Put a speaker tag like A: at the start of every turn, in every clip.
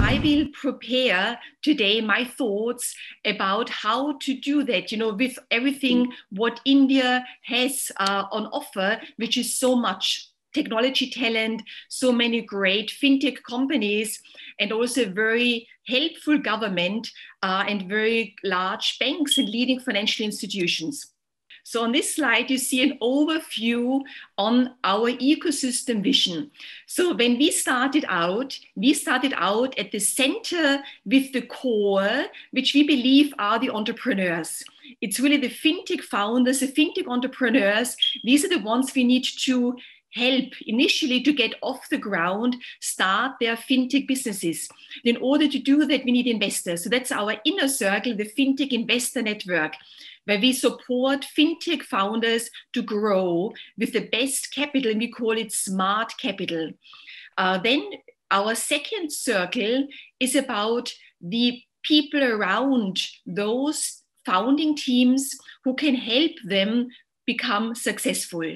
A: I will prepare today my thoughts about how to do that, with everything what India has on offer, which is so much technology talent, so many great fintech companies, and also very helpful government and very large banks and leading financial institutions. So on this slide, you see an overview on our ecosystem vision. So when we started out at the center with the core, which we believe are the entrepreneurs. It's really the fintech founders, the fintech entrepreneurs. These are the ones we need to help initially to get off the ground, start their fintech businesses. In order to do that, we need investors. So that's our inner circle, the fintech investor network, where we support fintech founders to grow with the best capital, and we call it smart capital. Then our second circle is about the people around those founding teams who can help them become successful.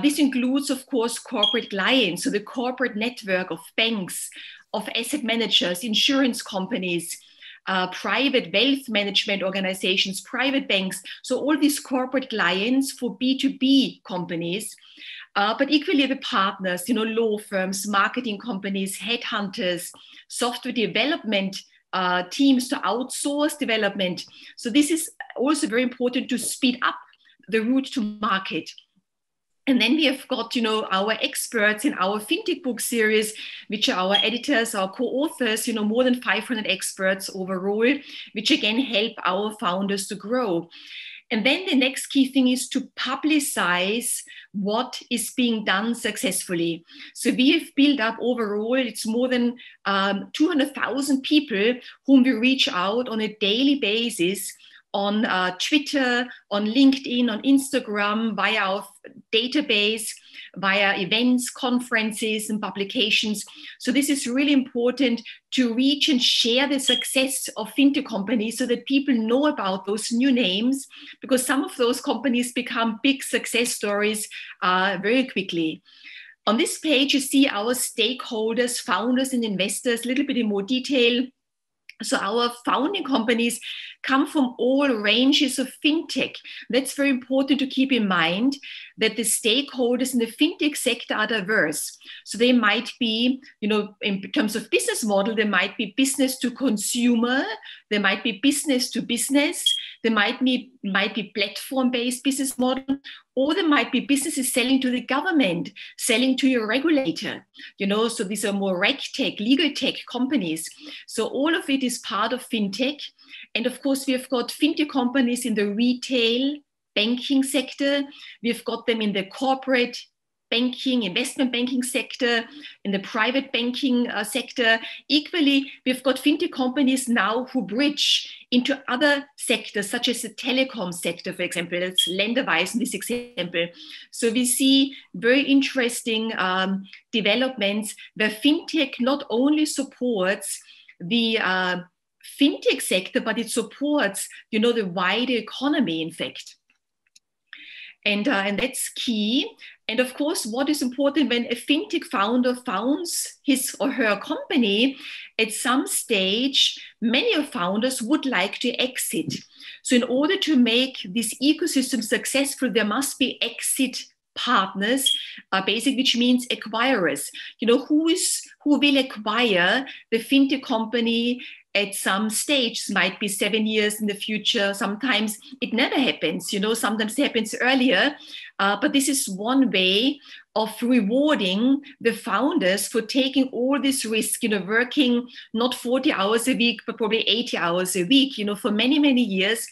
A: This includes, of course, corporate clients, so the corporate network of banks, of asset managers, insurance companies, private wealth management organizations, private banks. So all these corporate clients for B2B companies, but equally the partners, law firms, marketing companies, headhunters, software development teams to outsource development. So this is also very important to speed up the route to market. And then we have got, our experts in our FinTech book series, which are our editors, our co-authors, more than 500 experts overall, which again help our founders to grow. And then the next key thing is to publicize what is being done successfully. So we have built up overall, it's more than 200,000 people whom we reach out on a daily basis on Twitter, on LinkedIn, on Instagram, via our database, via events, conferences, and publications. So this is really important to reach and share the success of fintech companies so that people know about those new names, because some of those companies become big success stories very quickly. On this page, you see our stakeholders, founders, and investors, a little bit in more detail. So our founding companies come from all ranges of fintech. That's very important to keep in mind, that the stakeholders in the fintech sector are diverse. So they might be, in terms of business model, they might be business to consumer, they might be business to business, they might be platform-based business model, or there might be businesses selling to the government, selling to your regulator. So these are more reg tech, legal tech companies. So all of it is part of fintech. And of course, we have got fintech companies in the retail banking sector. We've got them in the corporate banking, investment banking sector, in the private banking sector. Equally, we've got fintech companies now who bridge into other sectors, such as the telecom sector, for example. That's Länderweise in this example. So we see very interesting developments where fintech not only supports the fintech sector, but it supports, the wider economy, in fact. And that's key. And of course, what is important when a fintech founder founds his or her company, at some stage, many of founders would like to exit. So in order to make this ecosystem successful, there must be exit partners, basically, which means acquirers. Who will acquire the fintech company at some stage? It might be 7 years in the future. Sometimes it never happens, sometimes it happens earlier. But this is one way of rewarding the founders for taking all this risk, working not 40 hours a week, but probably 80 hours a week, for many, many years,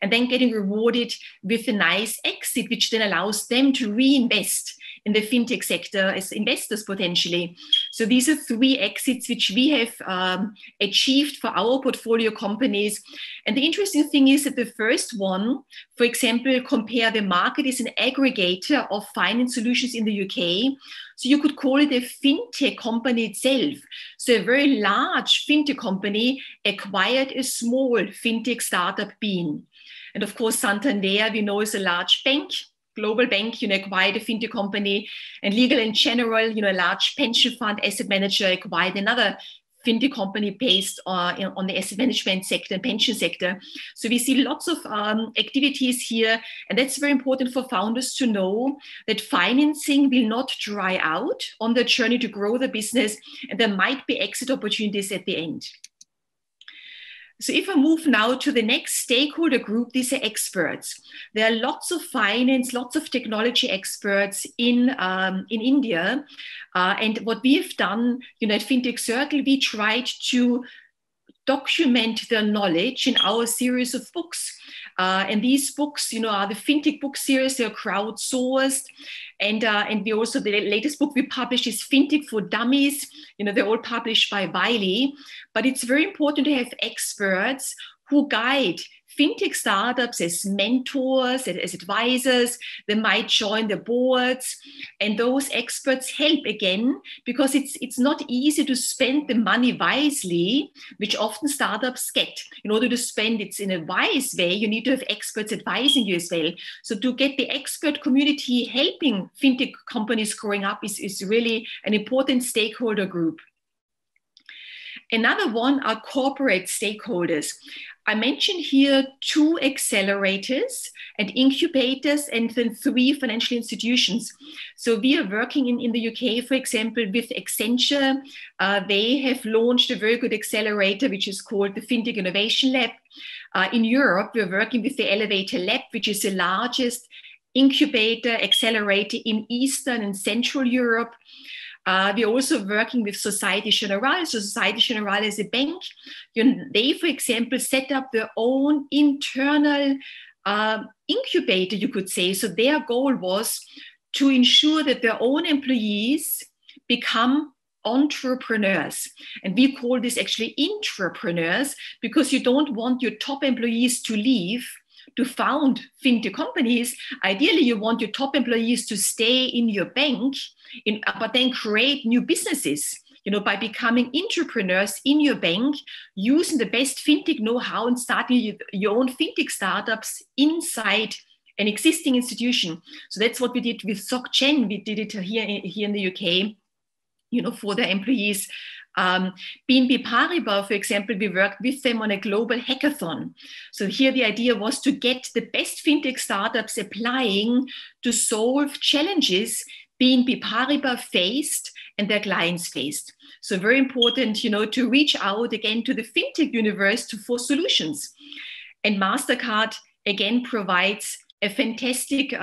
A: and then getting rewarded with a nice exit, which then allows them to reinvest in the fintech sector as investors potentially. So these are 3 exits which we have achieved for our portfolio companies. And the interesting thing is that the first one, for example, Compare the Market, is an aggregator of finance solutions in the UK. So you could call it a fintech company itself. So a very large fintech company acquired a small fintech startup, Bean. And of course, Santander, we know, is a large bank, global bank, acquired a fintech company, and Legal & General, a large pension fund asset manager, acquired another fintech company based on the asset management sector and pension sector. So we see lots of activities here, and that's very important for founders to know that financing will not dry out on the journey to grow the business, and there might be exit opportunities at the end. So if I move now to the next stakeholder group, these are experts. There are lots of finance, lots of technology experts in India. And what we have done, at FinTech Circle, we tried to document their knowledge in our series of books. And these books, are the FinTech book series. They're crowdsourced. And we also, the latest book we published is FinTech for Dummies. They're all published by Wiley. But it's very important to have experts who guide fintech startups as mentors, as advisors. They might join the boards, and those experts help again, because it's not easy to spend the money wisely, which often startups get. In order to spend it in a wise way, you need to have experts advising you as well. So to get the expert community helping fintech companies growing up is really an important stakeholder group. Another one are corporate stakeholders. I mentioned here 2 accelerators and incubators, and then 3 financial institutions. So we are working in the UK, for example, with Accenture. They have launched a very good accelerator, which is called the FinTech Innovation Lab. In Europe, we're working with the Elevator Lab, which is the largest incubator accelerator in Eastern and Central Europe. We're also working with Société Générale. So Société Générale is a bank. They, for example, set up their own internal incubator, you could say. So their goal was to ensure that their own employees become entrepreneurs. And we call this actually intrapreneurs, because you don't want your top employees to leave to found fintech companies. Ideally, you want your top employees to stay in your bank, but then create new businesses, by becoming entrepreneurs in your bank, using the best fintech know-how and starting your own fintech startups inside an existing institution. So that's what we did with SocGen. We did it here in the UK, for their employees. BNP Paribas, for example, we worked with them on a global hackathon. So here the idea was to get the best fintech startups applying to solve challenges BNP Paribas faced and their clients faced. So very important, to reach out again to the fintech universe for solutions. And MasterCard again provides a fantastic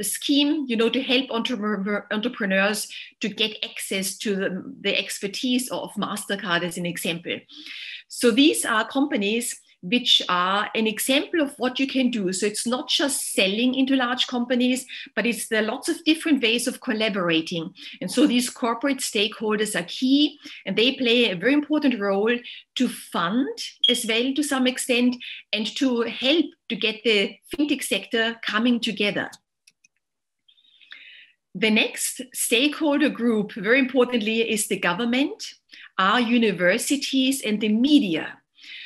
A: scheme, to help entrepreneurs to get access to the expertise of MasterCard, as an example. So these are companies which are an example of what you can do. So it's not just selling into large companies, but there are lots of different ways of collaborating. And so these corporate stakeholders are key, and they play a very important role to fund as well to some extent, and to help to get the fintech sector coming together. The next stakeholder group, very importantly, is the government, our universities, and the media.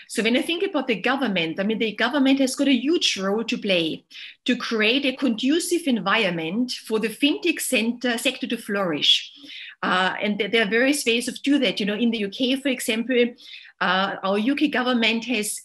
A: So when I think about the government, the government has got a huge role to play to create a conducive environment for the fintech sector to flourish. And there are various ways of doing that. In the UK, for example, our UK government has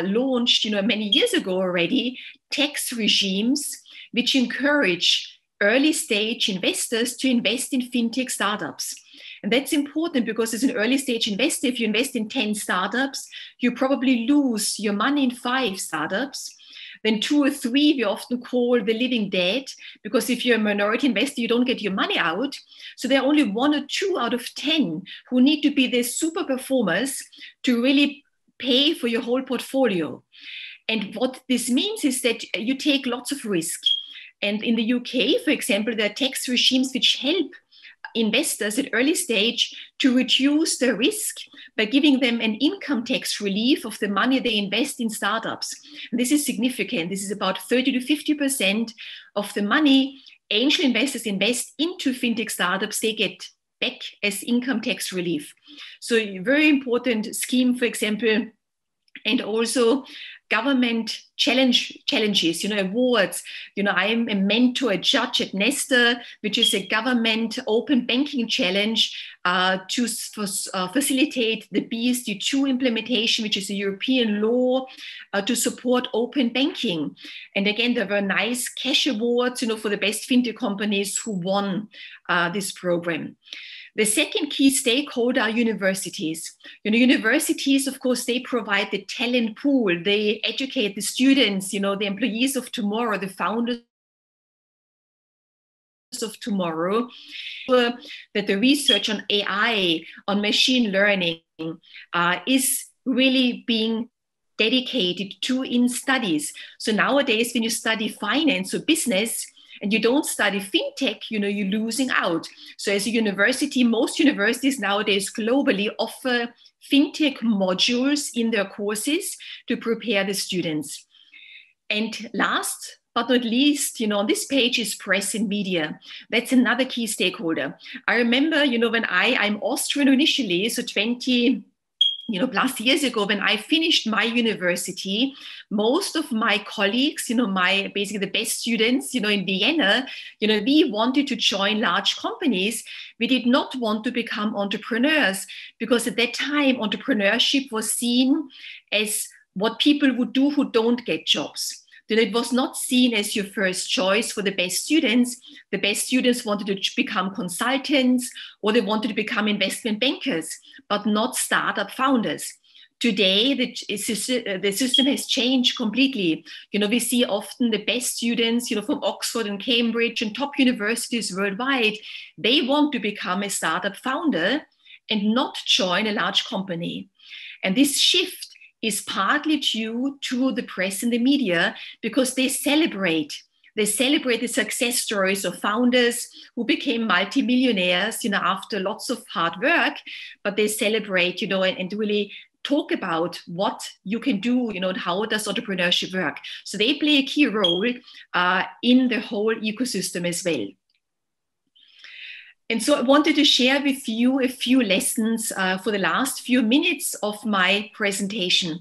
A: launched, many years ago already, tax regimes which encourage early stage investors to invest in fintech startups. And that's important because as an early stage investor, if you invest in 10 startups, you probably lose your money in 5 startups. Then 2 or 3, we often call the living dead, because if you're a minority investor, you don't get your money out. So there are only 1 or 2 out of 10 who need to be the super performers to really pay for your whole portfolio. And what this means is that you take lots of risk. And in the UK, for example, there are tax regimes which help investors at early stage to reduce the risk by giving them an income tax relief of the money they invest in startups. And this is significant. This is about 30 to 50% of the money angel investors invest into fintech startups, they get back as income tax relief. So a very important scheme, for example. And also government challenges, awards. I am a mentor, a judge at Nesta, which is a government open banking challenge to facilitate the PSD2 implementation, which is a European law to support open banking. And again, there were nice cash awards, for the best fintech companies who won this program. The second key stakeholder are universities. Universities, of course, they provide the talent pool. They educate the students, the employees of tomorrow, the founders of tomorrow, that the research on AI, on machine learning is really being dedicated to in studies. So nowadays, when you study finance or business, and you don't study FinTech, you're losing out. So as a university, most universities nowadays globally offer FinTech modules in their courses to prepare the students. And last but not least, on this page is press and media. That's another key stakeholder. I remember, when I'm Austrian initially, so 20 plus years ago, when I finished my university, most of my colleagues, basically the best students, in Vienna, we wanted to join large companies. We did not want to become entrepreneurs because at that time, entrepreneurship was seen as what people would do who don't get jobs. Then it was not seen as your first choice for the best students. The best students wanted to become consultants or they wanted to become investment bankers, but not startup founders. Today, the system has changed completely. We see often the best students, from Oxford and Cambridge and top universities worldwide, they want to become a startup founder and not join a large company. And this shift is partly due to the press and the media because they celebrate the success stories of founders who became multimillionaires, after lots of hard work, but they celebrate, and really talk about what you can do, and how does entrepreneurship work. So they play a key role in the whole ecosystem as well. And so I wanted to share with you a few lessons for the last few minutes of my presentation.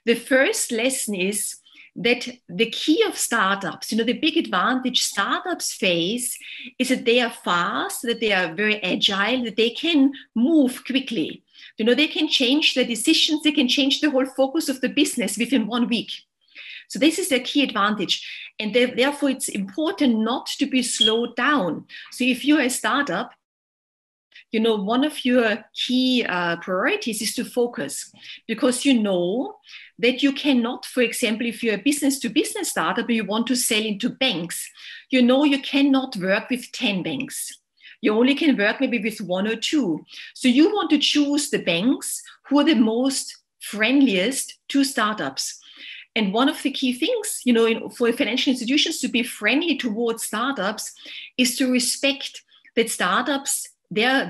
A: The first lesson is that the key of startups, the big advantage startups face is that they are fast, that they are very agile, that they can move quickly. They can change their decisions, they can change the whole focus of the business within 1 week. So this is their key advantage. And therefore, it's important not to be slowed down. So if you're a startup, one of your key priorities is to focus because that you cannot, for example, if you're a business-to-business startup and you want to sell into banks, you cannot work with 10 banks. You only can work maybe with 1 or 2. So you want to choose the banks who are the most friendliest to startups. And one of the key things, for financial institutions to be friendly towards startups is to respect that startups, their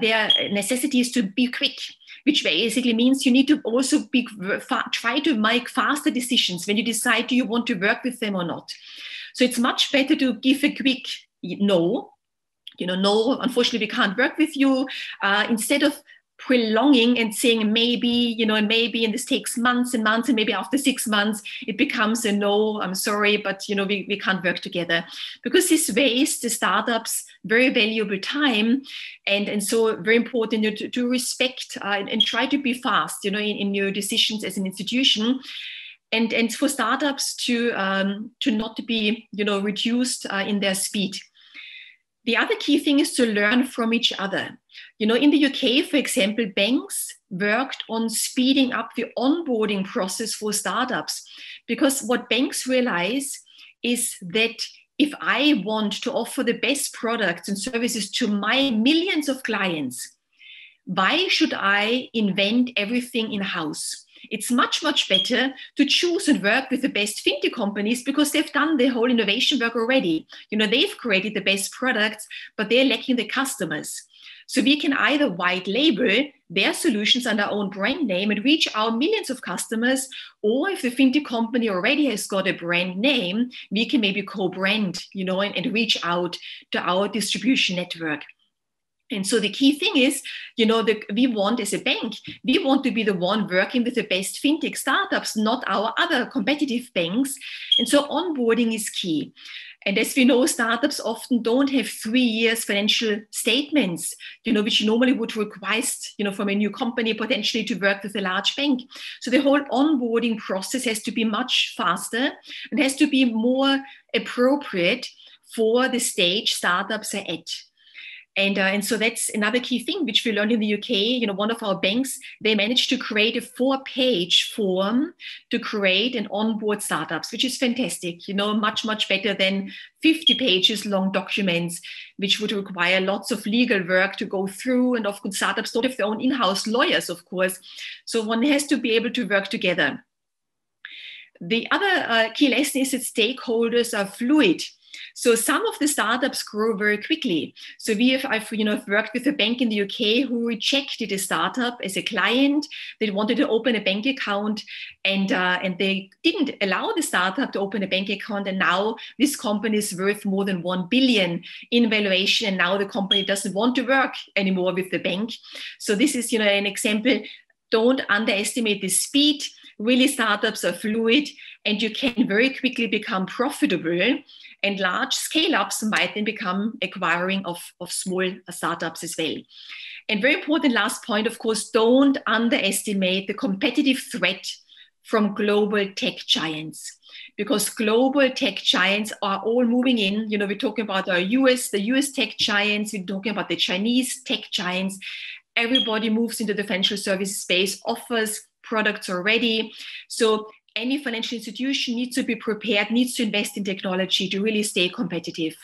A: necessity is to be quick, which basically means you need to also try to make faster decisions when you decide do you want to work with them or not. So it's much better to give a quick no, no, unfortunately we can't work with you, instead of prolonging and saying maybe, and maybe, and this takes months and months, and maybe after 6 months, it becomes a no, I'm sorry, but we can't work together. Because this wastes the startups very valuable time. And so very important to respect and try to be fast, in your decisions as an institution. And for startups to not be, reduced in their speed. The other key thing is to learn from each other. In the UK, for example, banks worked on speeding up the onboarding process for startups because what banks realize is that if I want to offer the best products and services to my millions of clients, why should I invent everything in-house? It's much, much better to choose and work with the best fintech companies because they've done the whole innovation work already. They've created the best products, but they're lacking the customers. So we can either white label their solutions under our own brand name and reach our millions of customers, or if the fintech company already has got a brand name, we can maybe co-brand, and reach out to our distribution network. And so the key thing is, we want as a bank, we want to be the one working with the best fintech startups, not our other competitive banks. And so onboarding is key. And as we know, startups often don't have 3 years financial statements, which normally would require, from a new company potentially to work with a large bank. So the whole onboarding process has to be much faster and has to be more appropriate for the stage startups are at. And so that's another key thing which we learned in the UK. One of our banks, they managed to create a 4-page form to create and onboard startups, which is fantastic, much, much better than 50 pages long documents, which would require lots of legal work to go through. And of course, startups don't have their own in-house lawyers, of course. So one has to be able to work together. The other key lesson is that stakeholders are fluid. So some of the startups grow very quickly. So I've worked with a bank in the UK who rejected a startup as a client. They wanted to open a bank account, and they didn't allow the startup to open a bank account. And now this company is worth more than 1 billion in valuation. And now the company doesn't want to work anymore with the bank. So this is an example. Don't underestimate the speed. Really, startups are fluid, and you can very quickly become profitable. And large scale-ups might then become acquiring of small startups as well. And very important last point, of course, don't underestimate the competitive threat from global tech giants, because global tech giants are all moving in. We're talking about the US tech giants, we're talking about the Chinese tech giants. Everybody moves into the financial services space, offers products already. So any financial institution needs to be prepared, needs to invest in technology to really stay competitive.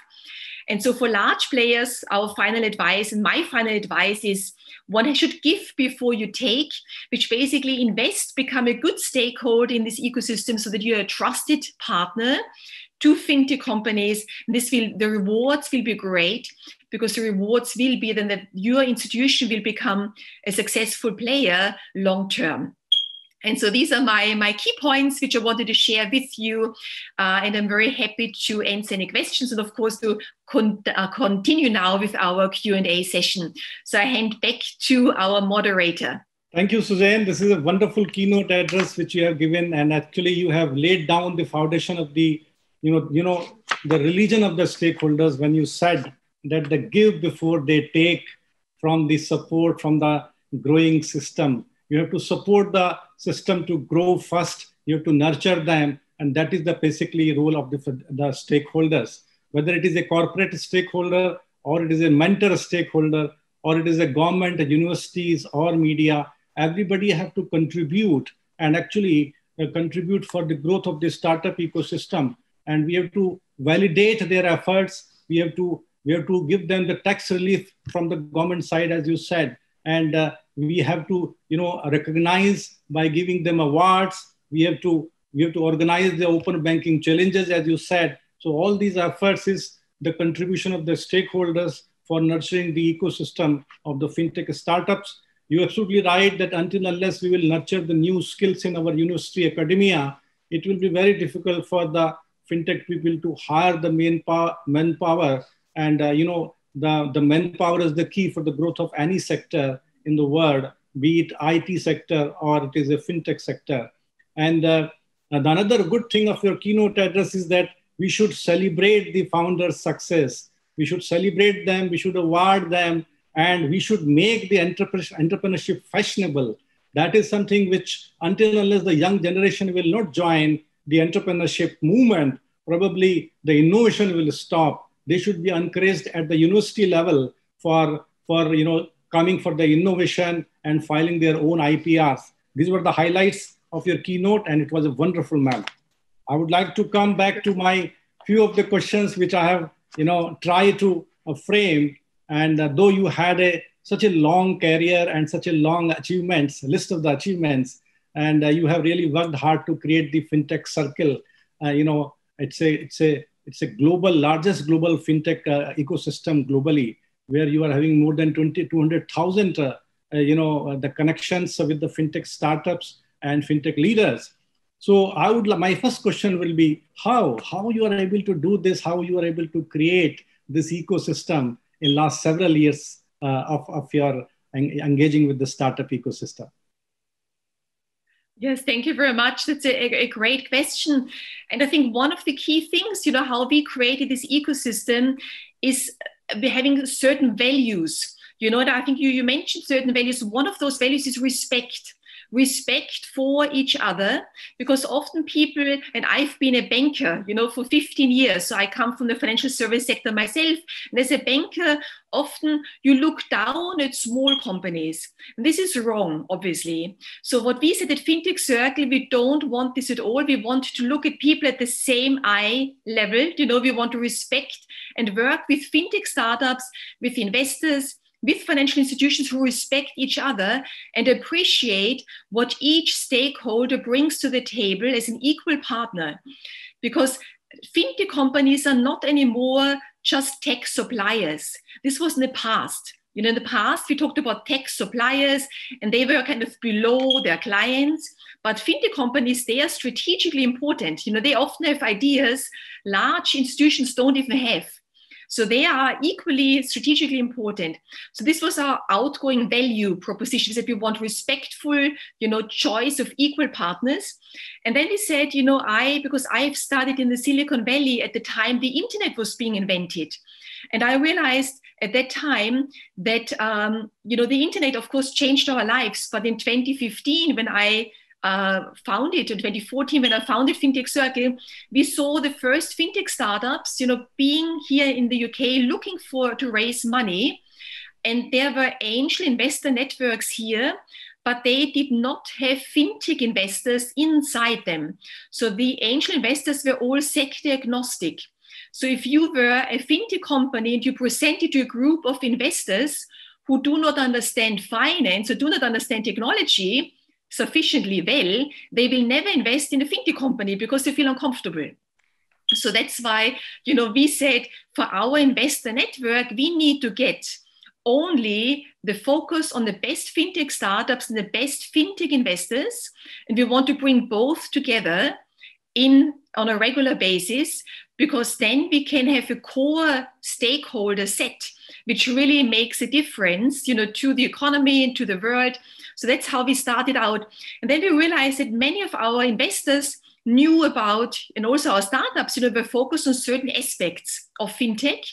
A: And so for large players, our final advice, and my final advice is, one should give before you take, which basically invest, become a good stakeholder in this ecosystem so that you're a trusted partner to fintech companies. The rewards will be great, because the rewards will be then that your institution will become a successful player long term. And so these are my key points, which I wanted to share with you. And I'm very happy to answer any questions, and of course to continue now with our Q&A session. So I hand back to our moderator.
B: Thank you, Susanne. This is a wonderful keynote address which you have given. And actually you have laid down the foundation of the, the religion of the stakeholders when you said that they give before they take from the support from the growing system. You have to support the system to grow first. You have to nurture them. And that is the basically role of the stakeholders. Whether it is a corporate stakeholder, or it is a mentor stakeholder, or it is a government, universities, or media, everybody have to contribute and actually contribute for the growth of the startup ecosystem. And we have to validate their efforts. We have to give them the tax relief from the government side, as you said. And we have to, recognize by giving them awards. We have to organize the open banking challenges, as you said. So all these efforts is the contribution of the stakeholders for nurturing the ecosystem of the fintech startups. You're absolutely right that unless we will nurture the new skills in our university academia, it will be very difficult for the fintech people to hire the manpower. And the manpower is the key for the growth of any sector in the world, be it IT sector or it is a fintech sector. And another good thing of your keynote address is that we should celebrate the founders' success. We should celebrate them, we should award them, and we should make the entrepreneurship fashionable. That is something which, unless the young generation will not join the entrepreneurship movement, probably the innovation will stop. They should be encouraged at the university level for coming for the innovation and filing their own IPRs. These were the highlights of your keynote, and it was a wonderful, ma'am. I would like to come back to my few of the questions which I have, tried to frame. And though you had such a long career and such a long achievements, list of the achievements, and you have really worked hard to create the fintech circle. It's a largest global fintech ecosystem globally, where you are having more than 200,000, the connections with the fintech startups and fintech leaders. So my first question will be how you are able to do this, how you are able to create this ecosystem in last several years of your engaging with the startup ecosystem?
A: Yes, thank you very much. That's a great question. And I think one of the key things, how we created this ecosystem is we're having certain values. And I think you mentioned certain values. One of those values is respect for each other, because often people, and I've been a banker, for 15 years. So I come from the financial service sector myself. And as a banker, often you look down at small companies. And this is wrong, obviously. So what we said at FinTech Circle, we don't want this at all. We want to look at people at the same eye level. We want to respect and work with FinTech startups, with investors, with financial institutions who respect each other and appreciate what each stakeholder brings to the table as an equal partner. Because fintech companies are not anymore just tech suppliers. This was in the past. In the past, we talked about tech suppliers and they were kind of below their clients. But fintech companies, they are strategically important. They often have ideas large institutions don't even have. So they are equally strategically important. So this was our outgoing value proposition, that we want respectful, choice of equal partners. And then we said, because I've studied in the Silicon Valley at the time the internet was being invented. And I realized at that time that, the internet, of course, changed our lives. But in 2015, when I founded, in 2014, when I founded FinTech Circle, we saw the first fintech startups, being here in the UK looking to raise money. And there were angel investor networks here, but they did not have fintech investors inside them. So the angel investors were all sector agnostic. So if you were a fintech company and you presented to a group of investors who do not understand finance or do not understand technology sufficiently well, they will never invest in a fintech company because they feel uncomfortable. So that's why, we said for our investor network, we need to get only the focus on the best fintech startups and the best fintech investors. And we want to bring both together on a regular basis, because then we can have a core stakeholder set, which really makes a difference, to the economy and to the world. So that's how we started out. And then we realized that many of our investors knew about, and also our startups, were focused on certain aspects of fintech,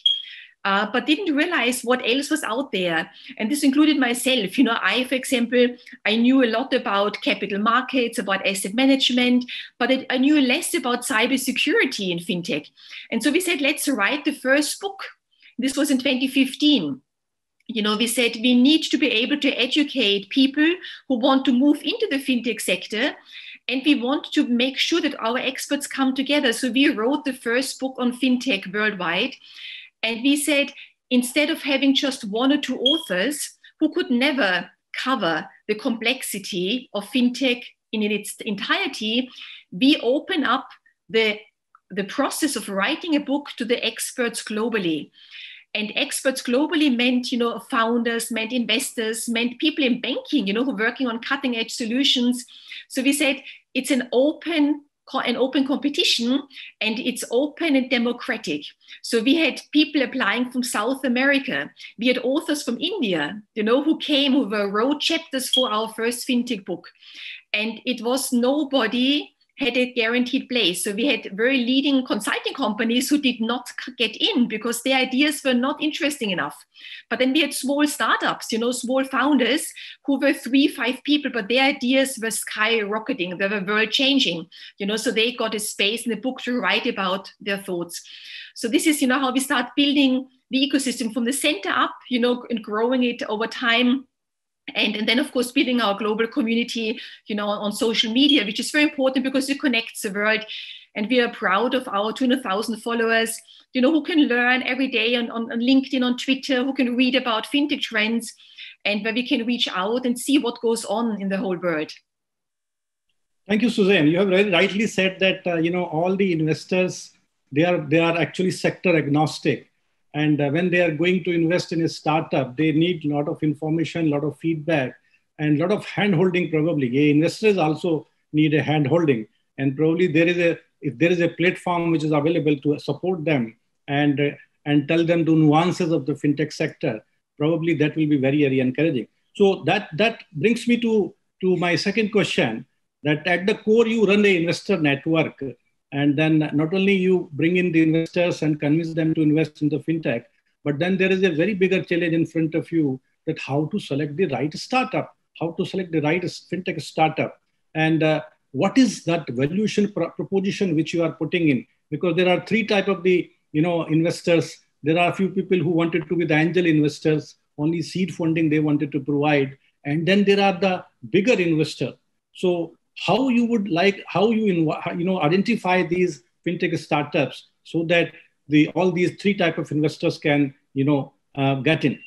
A: but didn't realize what else was out there. And this included myself. For example, I knew a lot about capital markets, about asset management, but I knew less about cybersecurity in fintech. And so we said, let's write the first book. This was in 2015. We said we need to be able to educate people who want to move into the fintech sector, and we want to make sure that our experts come together. So we wrote the first book on fintech worldwide, and we said, instead of having just one or two authors who could never cover the complexity of fintech in its entirety, we open up the process of writing a book to the experts globally. And experts globally meant, founders, meant investors, meant people in banking, who are working on cutting edge solutions. So we said it's an open competition, and it's open and democratic. So we had people applying from South America. We had authors from India, who wrote chapters for our first fintech book. And it was nobody had a guaranteed place. So we had very leading consulting companies who did not get in because their ideas were not interesting enough. But then we had small startups, small founders who were 3-5 people, but their ideas were skyrocketing. They were world changing, so they got a space in the book to write about their thoughts. So this is, how we start building the ecosystem from the center up, and growing it over time. And then, of course, building our global community, on social media, which is very important because it connects the world. And we are proud of our 200,000 followers, who can learn every day on LinkedIn, on Twitter, who can read about fintech trends, and where we can reach out and see what goes on in the whole world.
B: Thank you, Susanne. You have very rightly said that, all the investors, they are actually sector agnostic. And when they are going to invest in a startup, they need a lot of information, a lot of feedback, and a lot of hand-holding probably. Investors also need a hand-holding. And probably if there is a platform which is available to support them and tell them the nuances of the fintech sector, probably that will be very, very encouraging. So that brings me to my second question, that at the core, you run an investor network. And then not only you bring in the investors and convince them to invest in the FinTech, but then there is a very bigger challenge in front of you, that how to select the right startup, how to select the right FinTech startup. And what is that valuation proposition which you are putting in? Because there are three types of the investors. There are a few people who wanted to be the angel investors, only seed funding they wanted to provide. And then there are the bigger investors. So how you would like, how you identify these FinTech startups so that all these three types of investors can get in?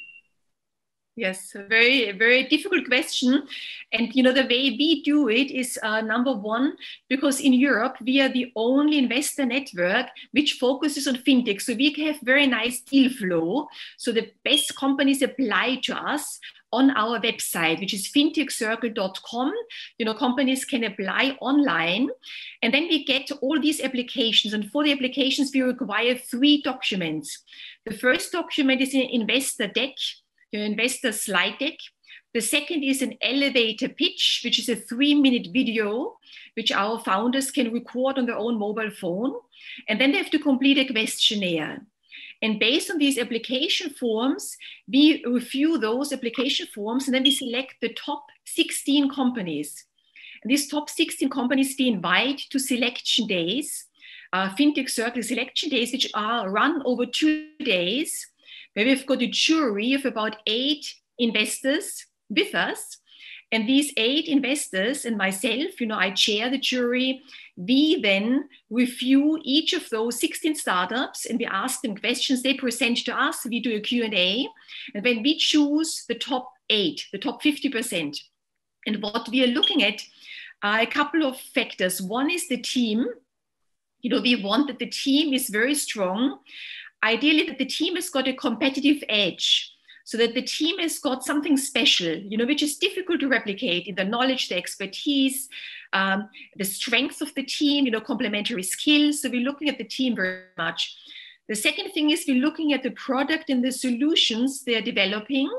A: Yes, a very, very difficult question. And, the way we do it is number one, because in Europe, we are the only investor network which focuses on FinTech. So we have very nice deal flow. So the best companies apply to us on our website, which is fintechcircle.com. Companies can apply online. And then we get all these applications. And for the applications, we require 3 documents. The first document is an investor deck, your investor slide deck. The second is an elevator pitch, which is a 3-minute video, which our founders can record on their own mobile phone. And then they have to complete a questionnaire. And based on these application forms, we review those application forms, and then we select the top 16 companies. And these top 16 companies we invite to selection days, FinTech Circle selection days, which are run over 2 days, where we've got a jury of about 8 investors with us. And these 8 investors and myself, I chair the jury. We then review each of those 16 startups, and we ask them questions. They present to us. We do a Q&A. And then we choose the top 8, the top 50%. And what we are looking at are a couple of factors. One is the team. We want that the team is very strong. Ideally, that the team has got a competitive edge, so that the team has got something special, which is difficult to replicate in the knowledge, the expertise, the strength of the team, complementary skills. So we're looking at the team very much. The second thing is we're looking at the product and the solutions they're developing.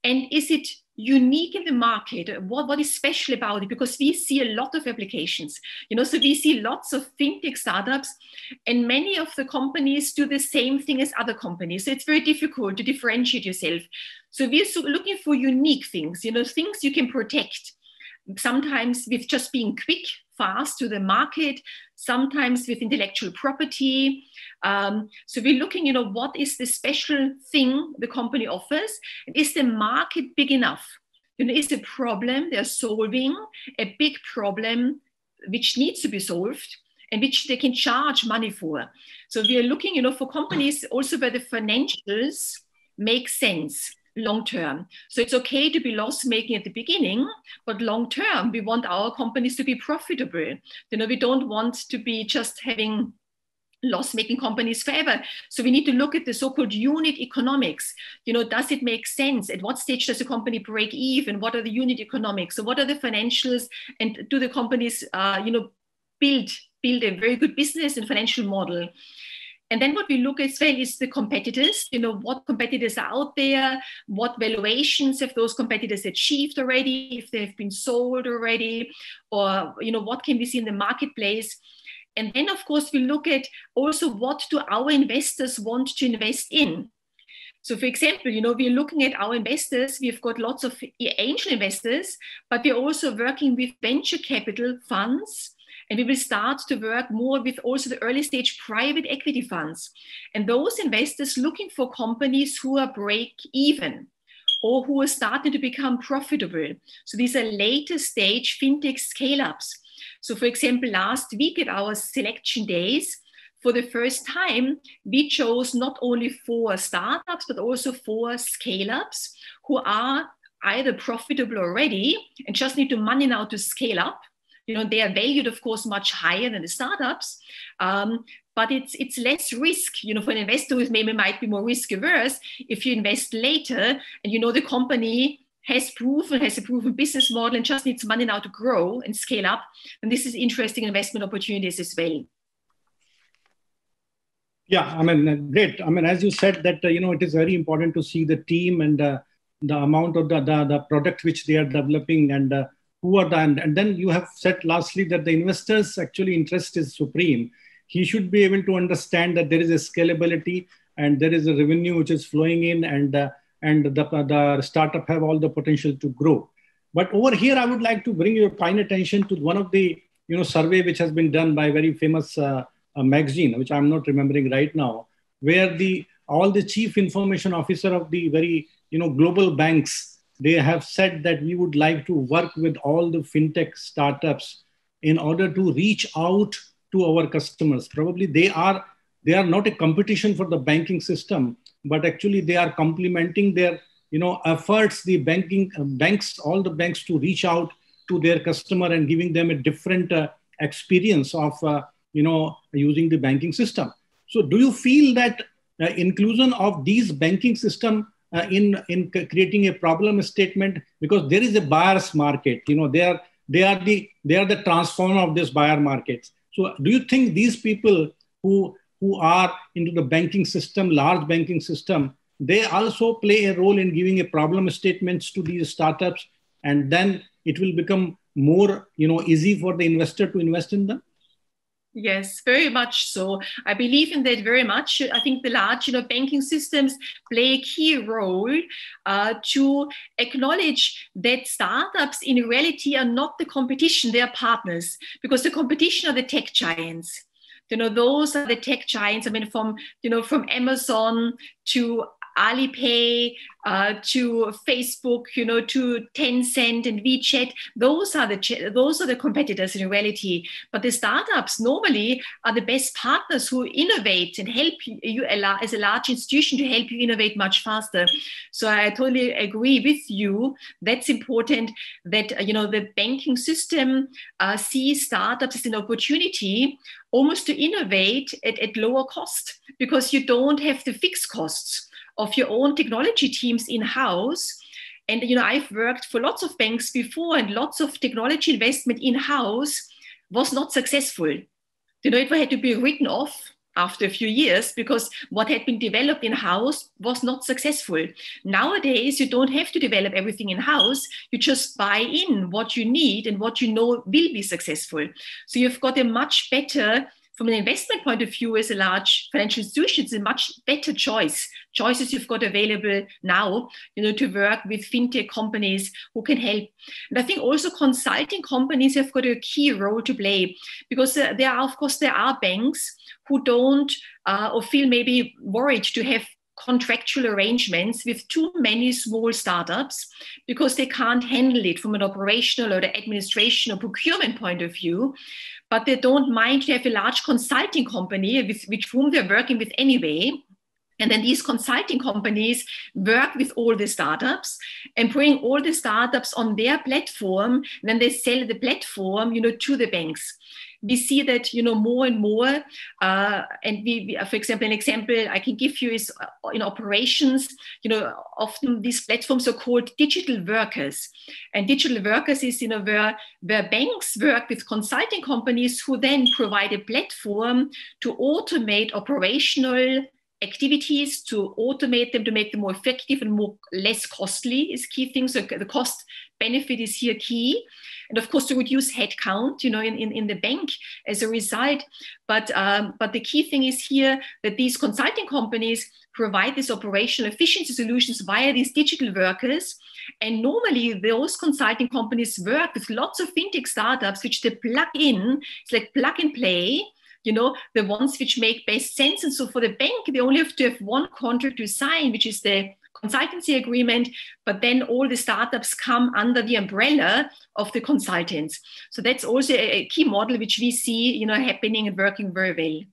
A: And is it unique in the market? What is special about it? Because we see a lot of applications, so we see lots of FinTech startups, and many of the companies do the same thing as other companies. So it's very difficult to differentiate yourself. So we're looking for unique things, things you can protect. Sometimes with just being quick, fast to the market, sometimes with intellectual property. So we're looking, what is the special thing the company offers? Is the market big enough? Is the problem they're solving a big problem which needs to be solved and which they can charge money for? So we are looking, for companies also where the financials make sense long term. So it's okay to be loss making at the beginning, but long term, we want our companies to be profitable. We don't want to be just having loss-making companies forever. So we need to look at the so-called unit economics. Does it make sense? At what stage does a company break even? What are the unit economics? So what are the financials? And do the companies, build a very good business and financial model? And then what we look as well is the competitors, what competitors are out there, what valuations have those competitors achieved already, if they've been sold already, or, what can we see in the marketplace? And then, of course, we look at also what do our investors want to invest in? So, for example, we're looking at our investors. We've got lots of angel investors, but we're also working with venture capital funds. And we will start to work more with also the early stage private equity funds. And those investors looking for companies who are break even or who are starting to become profitable. So these are later stage FinTech scale-ups. So for example, last week at our selection days, for the first time, we chose not only 4 startups, but also 4 scale-ups who are either profitable already and just need the money now to scale up. They are valued, of course, much higher than the startups, but it's less risk. For an investor who maybe might be more risk averse, if you invest later and the company has a proven business model and just needs money now to grow and scale up, and this is interesting investment opportunities as well.
B: Yeah, I mean, great. I mean, as you said that, it is very important to see the team and the amount of the product which they are developing and who are the, and then you have said lastly that the investors actually interest is supreme. He should be able to understand that there is a scalability and there is a revenue which is flowing in and the startup have all the potential to grow. But over here, I would like to bring your fine attention to one of the, survey which has been done by a very famous a magazine, which I'm not remembering right now, where all the chief information officer of the very global banks, they have said that we would like to work with all the fintech startups in order to reach out to our customers. Probably they are not a competition for the banking system, but actually they are complementing their efforts. The banks, all the banks, to reach out to their customer and giving them a different experience of using the banking system. So do you feel that inclusion of these banking system in creating a problem statement, because there is a buyer's market, they are the transformer of this buyer markets. So do you think these people who are into the banking system, large banking system, they also play a role in giving a problem statements to these startups, and then it will become more easy for the investor to invest in them?
A: Yes, very much so. I believe in that very much. I think the large, banking systems play a key role to acknowledge that startups in reality are not the competition, they are partners, because the competition are the tech giants. Those are the tech giants. I mean, from Amazon to Alipay, to Facebook, to Tencent and WeChat. Those are the competitors in reality. But the startups normally are the best partners who innovate and help you as a large institution to help you innovate much faster. So I totally agree with you. That's important that the banking system sees startups as an opportunity almost to innovate at lower cost, because you don't have the fixed costs of your own technology teams in-house. And, I've worked for lots of banks before, and lots of technology investment in-house was not successful. It had to be written off after a few years because what had been developed in-house was not successful. Nowadays, you don't have to develop everything in-house. You just buy in what you need and what you know will be successful. So you've got a much better, from an investment point of view, as a large financial institution, it's a much better choices you've got available now, to work with fintech companies who can help. And I think also consulting companies have got a key role to play, because there are banks who don't or feel maybe worried to have contractual arrangements with too many small startups because they can't handle it from an operational or the administration or procurement point of view. But they don't mind to have a large consulting company with whom they're working with anyway. And then these consulting companies work with all the startups and bring all the startups on their platform. Then they sell the platform, to the banks. We see that, more and more. And we, for example, an example I can give you is in operations, often these platforms are called digital workers. And digital workers is, where banks work with consulting companies who then provide a platform to automate operational activities, to automate them, to make them more effective and less costly is key thing. So the cost benefit is here key. And of course, to reduce headcount, in the bank as a result. But the key thing is here that these consulting companies provide these operational efficiency solutions via these digital workers. And normally those consulting companies work with lots of fintech startups, which they plug in. It's like plug and play. The ones which make best sense. And so for the bank, they only have to have one contract to sign, which is the consultancy agreement, but then all the startups come under the umbrella of the consultants. So that's also a key model which we see, happening and working very well.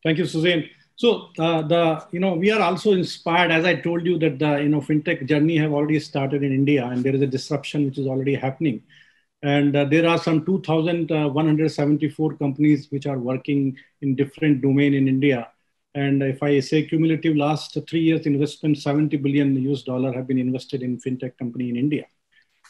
B: Thank you, Susanne. So we are also inspired, as I told you, that the fintech journey have already started in India, and there is a disruption which is already happening. And there are some 2,174 companies which are working in different domain in India. And if I say cumulative last 3 years investment, $70 billion have been invested in fintech company in India.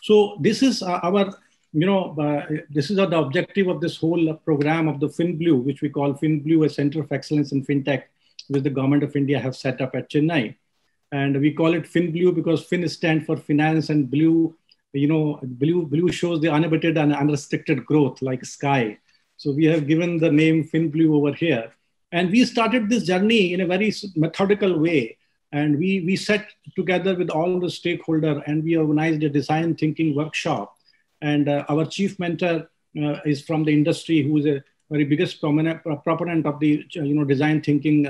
B: So this is this is the objective of this whole program of the FinBlue, which we call FinBlue, a Center of Excellence in Fintech. which the government of India have set up at Chennai. And we call it FinBlue because Fin stands for finance and blue, blue shows the unabated and unrestricted growth like sky. So we have given the name FinBlue over here. And we started this journey in a very methodical way. And we sat together with all the stakeholders and we organized a design thinking workshop. And our chief mentor is from the industry, who is a very biggest proponent of the design thinking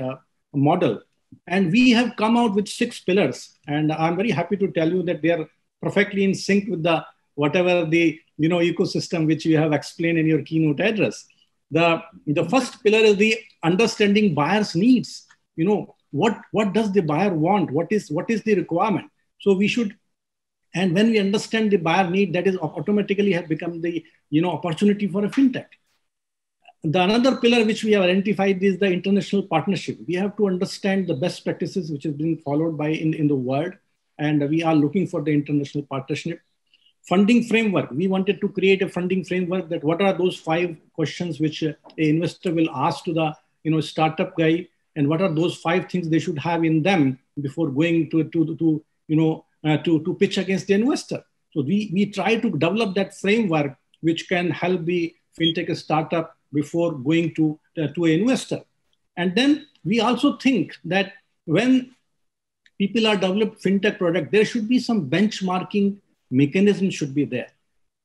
B: model. And we have come out with 6 pillars. And I'm very happy to tell you that they are perfectly in sync with the whatever the ecosystem which you have explained in your keynote address. The first pillar is the understanding buyer's needs. What does the buyer want? What is the requirement? So we should, and when we understand the buyer need, that is automatically have become the opportunity for a fintech. The another pillar which we have identified is the international partnership. We have to understand the best practices which is being followed by in the world, and we are looking for the international partnership. Funding framework. We wanted to create a funding framework that what are those 5 questions which an investor will ask to the startup guy, and what are those 5 things they should have in them before going to pitch against the investor. So we try to develop that framework which can help the fintech startup before going to an investor. And then we also think that when people are developing fintech product, there should be some benchmarking mechanism should be there.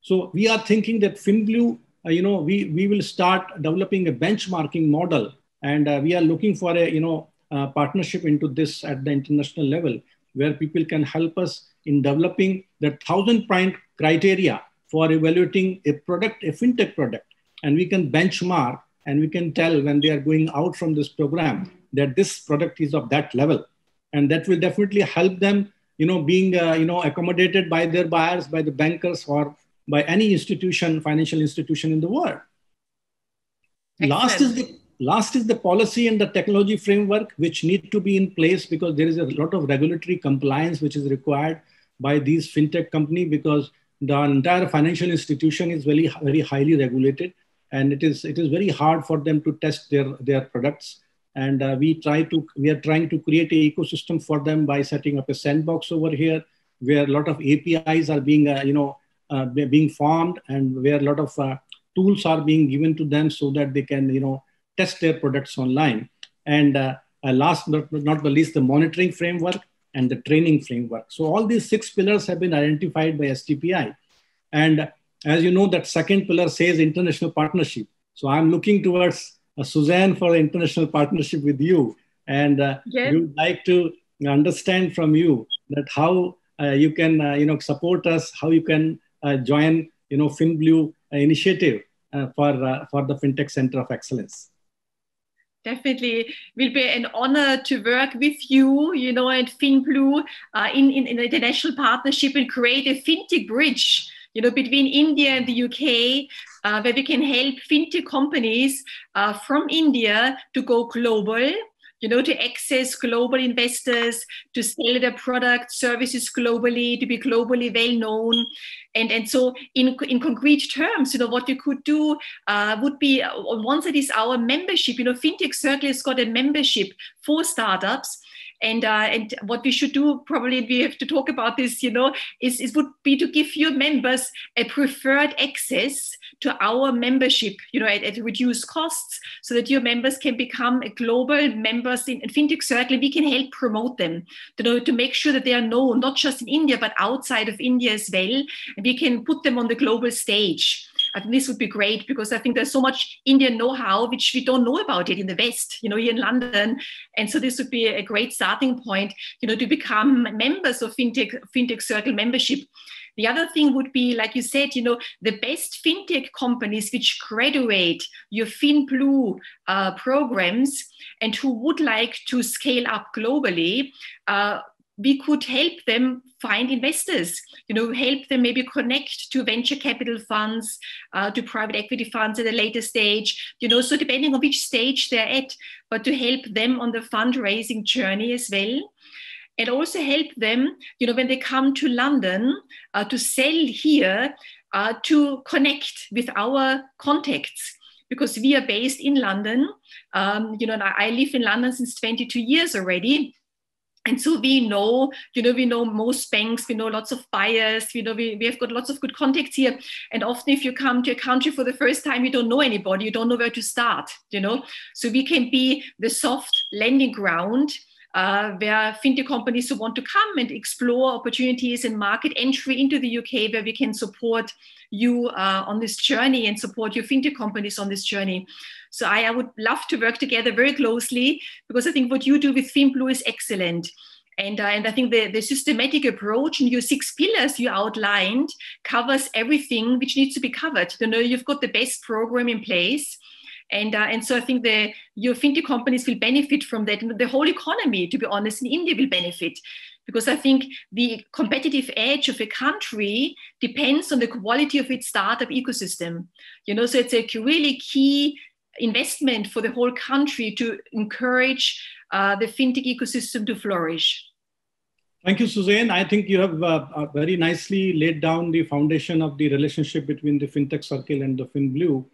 B: So we are thinking that FinBlue, we will start developing a benchmarking model, and we are looking for a partnership into this at the international level, where people can help us in developing the 1,000-point criteria for evaluating a product, a fintech product. And we can benchmark and we can tell when they are going out from this program that this product is of that level. And that will definitely help them, being, accommodated by their buyers, by the bankers, or by any institution, financial institution in the world. Last is the policy and the technology framework, which need to be in place because there is a lot of regulatory compliance which is required by these fintech companies, because the entire financial institution is very, very highly regulated. And it is very hard for them to test their products. And we are trying to create an ecosystem for them by setting up a sandbox over here, where a lot of APIs are being being formed, and where a lot of tools are being given to them so that they can test their products online. And last but not the least, the monitoring framework and the training framework. So all these 6 pillars have been identified by STPI. And as you know, that second pillar says international partnership. So I'm looking towards Susanne for international partnership with you. And we would like to understand from you that how you can support us, how you can join FinBlue initiative for the FinTech Center of Excellence.
A: Definitely will be an honor to work with you, and FinBlue in an international partnership and create a fintech bridge, between India and the UK, where we can help fintech companies from India to go global, to access global investors, to sell their products, services globally, to be globally well known. And so in concrete terms, what we could do would be, on one side is our membership. FinTech Circle has got a membership for startups. And what we should do, probably we have to talk about this, is would be to give your members a preferred access to our membership, at reduced costs, so that your members can become global members in FinTech Circle. We can help promote them, to make sure that they are known, not just in India, but outside of India as well. And we can put them on the global stage. I think this would be great, because I think there's so much Indian know-how which we don't know about it in the West, here in London. And so this would be a great starting point, to become members of FinTech Circle membership. The other thing would be, like you said, the best fintech companies which graduate your FinBlue programs and who would like to scale up globally, we could help them find investors, help them maybe connect to venture capital funds, to private equity funds at a later stage, so depending on which stage they're at, but to help them on the fundraising journey as well. And also help them, when they come to London to sell here, to connect with our contacts. because we are based in London. And I live in London since 22 years already. And so we know most banks, we know lots of buyers, we have got lots of good contacts here. And often if you come to a country for the first time, you don't know anybody, you don't know where to start, So we can be the soft landing ground where fintech companies who want to come and explore opportunities and market entry into the UK, where we can support you on this journey and support your fintech companies on this journey. So I would love to work together very closely, because I think what you do with FinBlue is excellent. And I think the systematic approach and your 6 pillars you outlined covers everything which needs to be covered. You've got the best program in place. And so I think your fintech companies will benefit from that. And the whole economy, to be honest, in India will benefit. Because I think the competitive edge of a country depends on the quality of its startup ecosystem. So it's a really key investment for the whole country to encourage the fintech ecosystem to flourish.
B: Thank you, Susanne. I think you have very nicely laid down the foundation of the relationship between the FinTech Circle and the FinBlue.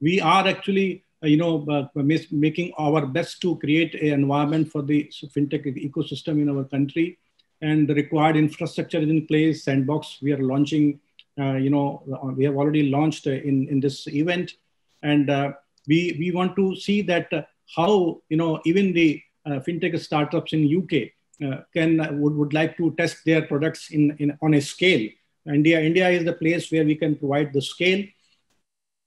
B: We are actually, making our best to create an environment for the FinTech ecosystem in our country, and the required infrastructure is in place. Sandbox, we are launching, we have already launched in this event. And we want to see that how, even the FinTech startups in UK would like to test their products on a scale. India is the place where we can provide the scale.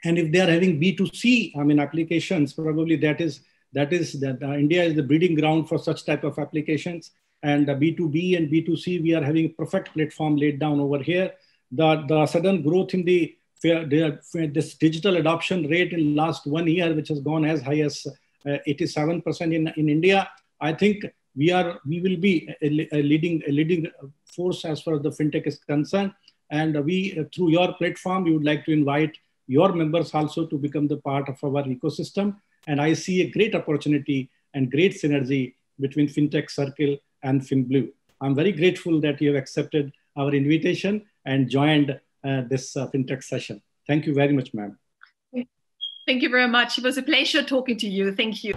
B: And if they are having B2C, applications, probably that India is the breeding ground for such type of applications. And B2B and B2C, we are having a perfect platform laid down over here. The sudden growth in this digital adoption rate in last 1 year, which has gone as high as 87% in India. I think we will be a leading force as far as the FinTech is concerned. And we, through your platform, we would like to invite your members also to become the part of our ecosystem. And I see a great opportunity and great synergy between FinTech Circle and FinBlue. I'm very grateful that you have accepted our invitation and joined this FinTech session. Thank you very much, ma'am.
A: Thank you very much. It was a pleasure talking to you. Thank you.